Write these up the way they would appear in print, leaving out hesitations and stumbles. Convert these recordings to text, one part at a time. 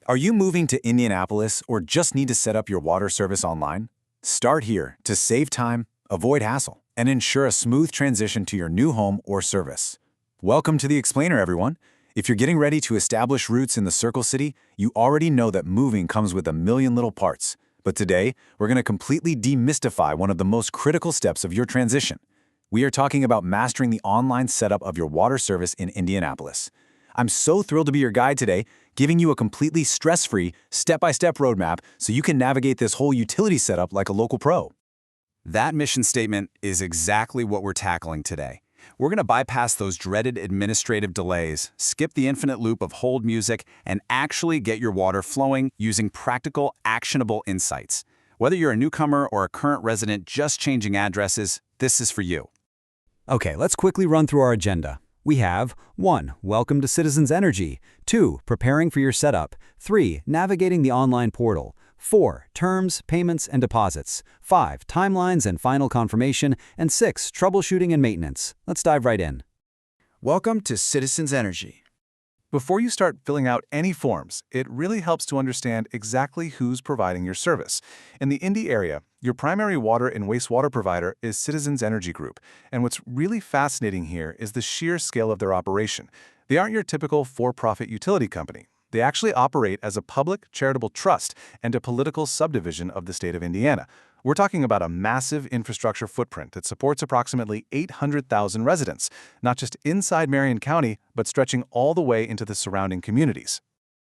Are you moving to Indianapolis or just need to set up your water service online? Start here to save time, avoid hassle, and ensure a smooth transition to your new home or service. Welcome to the Explainer, everyone. If you're getting ready to establish roots in the Circle City, you already know that moving comes with a million little parts. But today, we're going to completely demystify one of the most critical steps of your transition. We are talking about mastering the online setup of your water service in Indianapolis. I'm so thrilled to be your guide today, giving you a completely stress-free, step-by-step roadmap so you can navigate this whole utility setup like a local pro. That mission statement is exactly what we're tackling today. We're going to bypass those dreaded administrative delays, skip the infinite loop of hold music, and actually get your water flowing using practical, actionable insights. Whether you're a newcomer or a current resident just changing addresses, this is for you. Okay, let's quickly run through our agenda. We have 1. Welcome to Citizens Energy. 2. Preparing for your setup. 3. Navigating the online portal. 4. Terms, payments, and deposits. 5. Timelines and final confirmation. And 6. Troubleshooting and maintenance. Let's dive right in. Welcome to Citizens Energy. Before you start filling out any forms, it really helps to understand exactly who's providing your service. In the Indy area, your primary water and wastewater provider is Citizens Energy Group, and what's really fascinating here is the sheer scale of their operation. They aren't your typical for-profit utility company. They actually operate as a public charitable trust and a political subdivision of the state of Indiana. We're talking about a massive infrastructure footprint that supports approximately 800,000 residents, not just inside Marion County, but stretching all the way into the surrounding communities.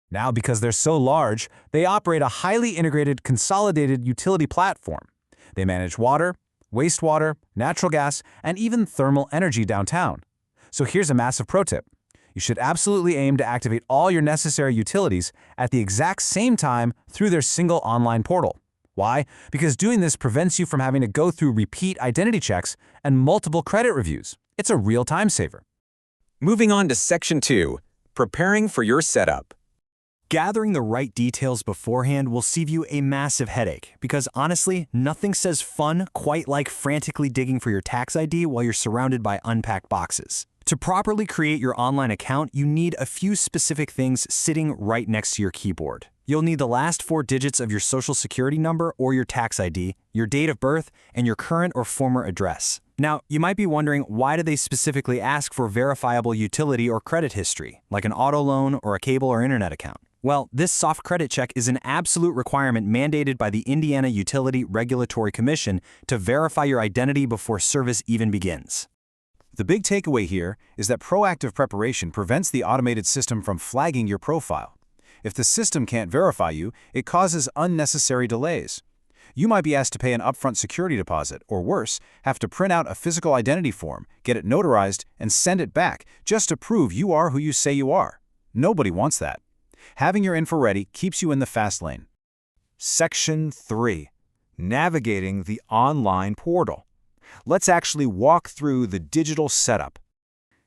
Now, because they're so large, they operate a highly integrated, consolidated utility platform. They manage water, wastewater, natural gas, and even thermal energy downtown. So here's a massive pro tip. You should absolutely aim to activate all your necessary utilities at the exact same time through their single online portal. Why? Because doing this prevents you from having to go through repeat identity checks and multiple credit reviews. It's a real time saver. Moving on to Section 2, Preparing for your setup. Gathering the right details beforehand will save you a massive headache because honestly, nothing says fun quite like frantically digging for your tax ID while you're surrounded by unpacked boxes. To properly create your online account, you need a few specific things sitting right next to your keyboard. You'll need the last 4 digits of your social security number or your tax ID, your date of birth, and your current or former address. Now, you might be wondering, why do they specifically ask for verifiable utility or credit history, like an auto loan or a cable or internet account? Well, this soft credit check is an absolute requirement mandated by the Indiana Utility Regulatory Commission to verify your identity before service even begins. The big takeaway here is that proactive preparation prevents the automated system from flagging your profile. If the system can't verify you, it causes unnecessary delays. You might be asked to pay an upfront security deposit, or worse, have to print out a physical identity form, get it notarized, and send it back just to prove you are who you say you are. Nobody wants that. Having your info ready keeps you in the fast lane. Section 3. Navigating the online portal. Let's actually walk through the digital setup.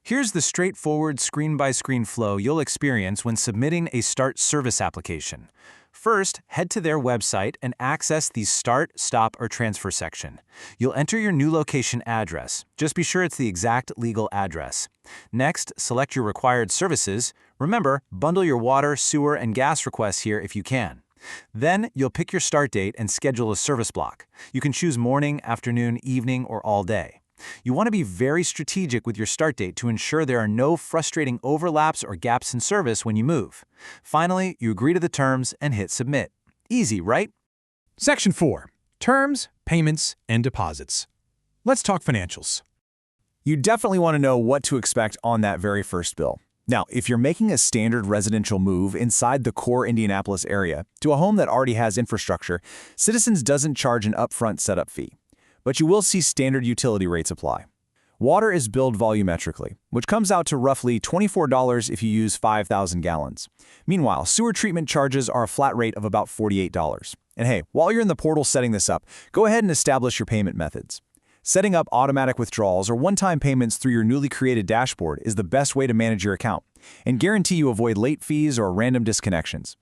Here's the straightforward screen-by-screen flow you'll experience when submitting a Start Service application. First, head to their website and access the Start, Stop, or Transfer section. You'll enter your new location address. Just be sure it's the exact legal address. Next, select your required services. Remember, bundle your water, sewer, and gas requests here if you can. Then, you'll pick your start date and schedule a service block. You can choose morning, afternoon, evening, or all day. You want to be very strategic with your start date to ensure there are no frustrating overlaps or gaps in service when you move. Finally, you agree to the terms and hit Submit. Easy, right? Section 4. Terms, payments, and deposits. Let's talk financials. You definitely want to know what to expect on that very first bill. Now, if you're making a standard residential move inside the core Indianapolis area to a home that already has infrastructure, Citizens doesn't charge an upfront setup fee. But you will see standard utility rates apply. Water is billed volumetrically, which comes out to roughly $24 if you use 5,000 gallons. Meanwhile, sewer treatment charges are a flat rate of about $48. And hey, while you're in the portal setting this up, go ahead and establish your payment methods. Setting up automatic withdrawals or one-time payments through your newly created dashboard is the best way to manage your account and guarantee you avoid late fees or random disconnections.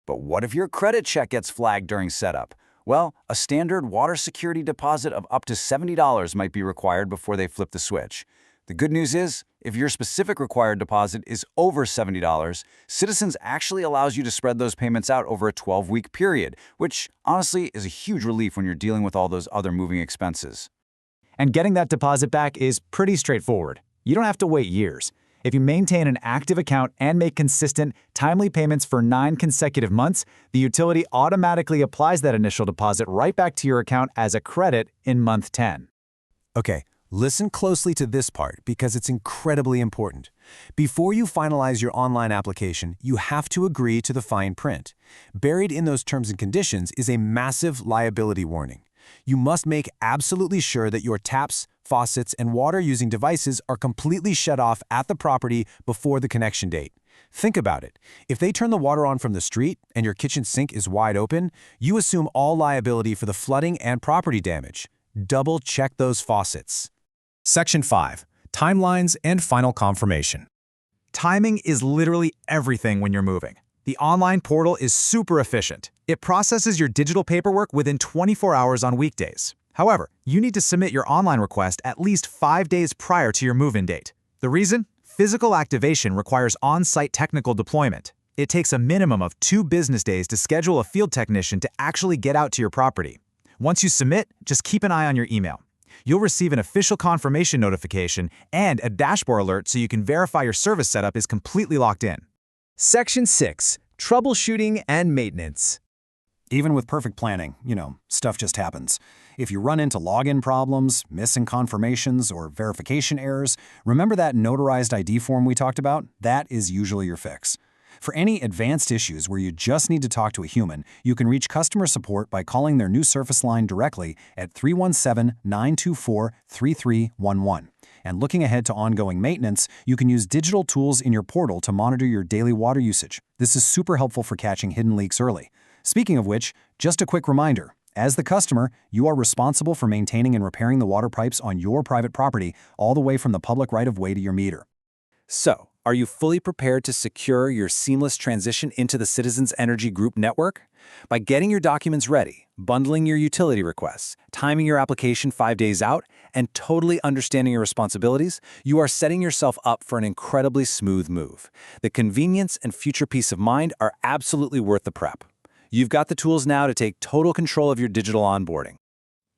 But what if your credit check gets flagged during setup? Well, a standard water security deposit of up to $70 might be required before they flip the switch. The good news is, if your specific required deposit is over $70, Citizens actually allows you to spread those payments out over a 12-week period, which honestly is a huge relief when you're dealing with all those other moving expenses. And getting that deposit back is pretty straightforward. You don't have to wait years. If you maintain an active account and make consistent, timely payments for 9 consecutive months, the utility automatically applies that initial deposit right back to your account as a credit in month 10. Okay, listen closely to this part because it's incredibly important. Before you finalize your online application, you have to agree to the fine print. Buried in those terms and conditions is a massive liability warning. You must make absolutely sure that your taps, faucets, and water-using devices are completely shut off at the property before the connection date. Think about it. If they turn the water on from the street and your kitchen sink is wide open, you assume all liability for the flooding and property damage. Double-check those faucets. Section 5. Timelines and final confirmation. Timing is literally everything when you're moving. The online portal is super efficient. It processes your digital paperwork within 24 hours on weekdays. However, you need to submit your online request at least 5 days prior to your move-in date. The reason? Physical activation requires on-site technical deployment. It takes a minimum of 2 business days to schedule a field technician to actually get out to your property. Once you submit, just keep an eye on your email. You'll receive an official confirmation notification and a dashboard alert so you can verify your service setup is completely locked in. Section 6. Troubleshooting and maintenance. Even with perfect planning, stuff just happens. If you run into login problems, missing confirmations, or verification errors, remember that notarized ID form we talked about? That is usually your fix. For any advanced issues where you just need to talk to a human, you can reach customer support by calling their new service line directly at 317-924-3311. And looking ahead to ongoing maintenance, you can use digital tools in your portal to monitor your daily water usage. This is super helpful for catching hidden leaks early. Speaking of which, just a quick reminder, as the customer, you are responsible for maintaining and repairing the water pipes on your private property all the way from the public right-of-way to your meter. So, are you fully prepared to secure your seamless transition into the Citizens Energy Group network? By getting your documents ready, bundling your utility requests, timing your application 5 days out, and totally understanding your responsibilities, you are setting yourself up for an incredibly smooth move. The convenience and future peace of mind are absolutely worth the prep. You've got the tools now to take total control of your digital onboarding.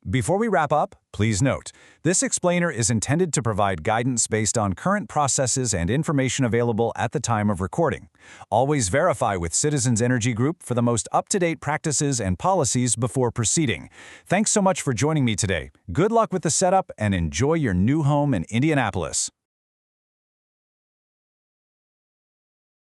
Before we wrap up, please note, this explainer is intended to provide guidance based on current processes and information available at the time of recording. Always verify with Citizens Energy Group for the most up-to-date practices and policies before proceeding. Thanks so much for joining me today. Good luck with the setup and enjoy your new home in Indianapolis.